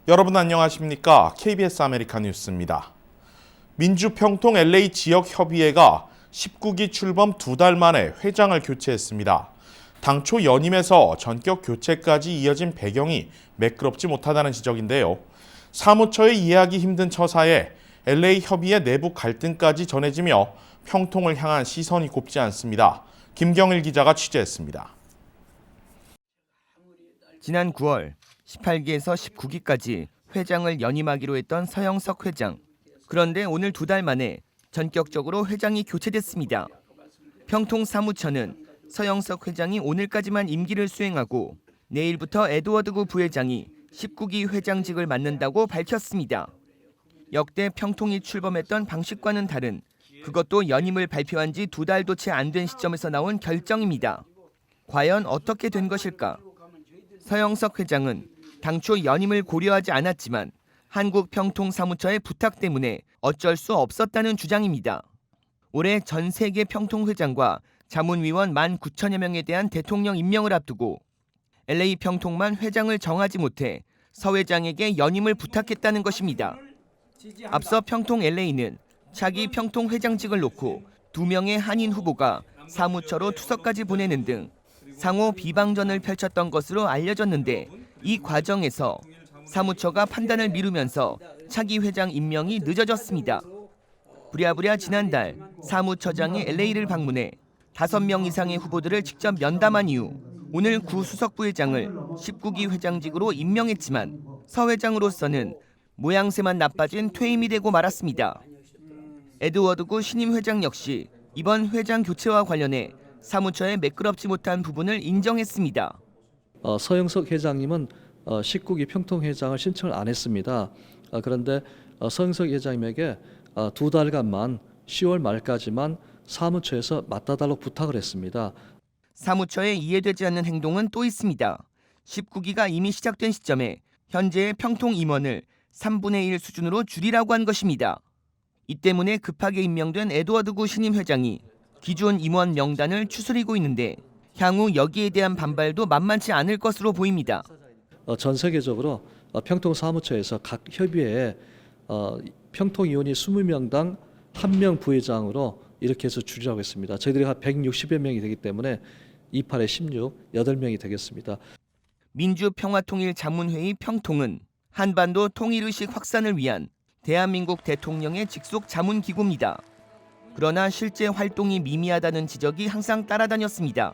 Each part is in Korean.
여러분 안녕하십니까? KBS 아메리카 뉴스입니다. 민주평통 LA 지역협의회가 19기 출범 2달 만에 회장을 교체했습니다. 당초 연임에서 전격 교체까지 이어진 배경이 매끄럽지 못하다는 지적인데요. 사무처에 이해하기 힘든 처사에 LA 협의회 내부 갈등까지 전해지며 평통을 향한 시선이 곱지 않습니다. 김경일 기자가 취재했습니다. 지난 9월 18기에서 19기까지 회장을 연임하기로 했던 서영석 회장. 그런데 오늘 2달 만에 전격적으로 회장이 교체됐습니다. 평통 사무처는 서영석 회장이 오늘까지만 임기를 수행하고 내일부터 에드워드구 부회장이 19기 회장직을 맡는다고 밝혔습니다. 역대 평통이 출범했던 방식과는 다른, 그것도 연임을 발표한 지 2달도 채 안 된 시점에서 나온 결정입니다. 과연 어떻게 된 것일까? 서영석 회장은 당초 연임을 고려하지 않았지만 한국평통사무처의 부탁 때문에 어쩔 수 없었다는 주장입니다. 올해 전 세계 평통회장과 자문위원 19,000여 명에 대한 대통령 임명을 앞두고 LA 평통만 회장을 정하지 못해 서 회장에게 연임을 부탁했다는 것입니다. 앞서 평통 LA는 차기 평통회장직을 놓고 2명의 한인 후보가 사무처로 투서까지 보내는 등 상호 비방전을 펼쳤던 것으로 알려졌는데, 이 과정에서 사무처가 판단을 미루면서 차기 회장 임명이 늦어졌습니다. 부랴부랴 지난달 사무처장이 LA를 방문해 5명 이상의 후보들을 직접 면담한 이후 오늘 구 수석부회장을 19기 회장직으로 임명했지만 서 회장으로서는 모양새만 나빠진 퇴임이 되고 말았습니다. 에드워드구 신임 회장 역시 이번 회장 교체와 관련해 사무처에 매끄럽지 못한 부분을 인정했습니다. 서영석 회장님은 19기 평통회장을 신청을 안 했습니다. 그런데 서영석 회장님에게 2달간만 10월 말까지만 사무처에서 맡아달라고 부탁을 했습니다. 사무처에 이해되지 않는 행동은 또 있습니다. 19기가 이미 시작된 시점에 현재의 평통 임원을 3분의 1 수준으로 줄이라고 한 것입니다. 이 때문에 급하게 임명된 에드워드구 신임 회장이 기존 임원 명단을 추스리고 있는데 향후 여기에 대한 반발도 만만치 않을 것으로 보입니다. 전 세계적으로 평통사무처에서 각 협의회에 평통위원이 20명당 1명 부회장으로 이렇게 해서 줄이라고 했습니다. 저희들이 한 160여 명이 되기 때문에 28에 16, 8명이 되겠습니다. 민주평화통일자문회의 평통은 한반도 통일의식 확산을 위한 대한민국 대통령의 직속 자문기구입니다. 그러나 실제 활동이 미미하다는 지적이 항상 따라다녔습니다.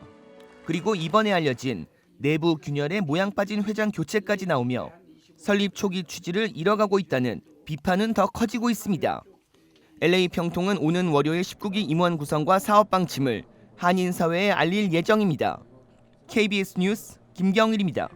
그리고 이번에 알려진 내부 균열에 모양 빠진 회장 교체까지 나오며 설립 초기 취지를 잃어가고 있다는 비판은 더 커지고 있습니다. LA 평통은 오는 월요일 19기 임원 구성과 사업 방침을 한인 사회에 알릴 예정입니다. KBS 뉴스 김경일입니다.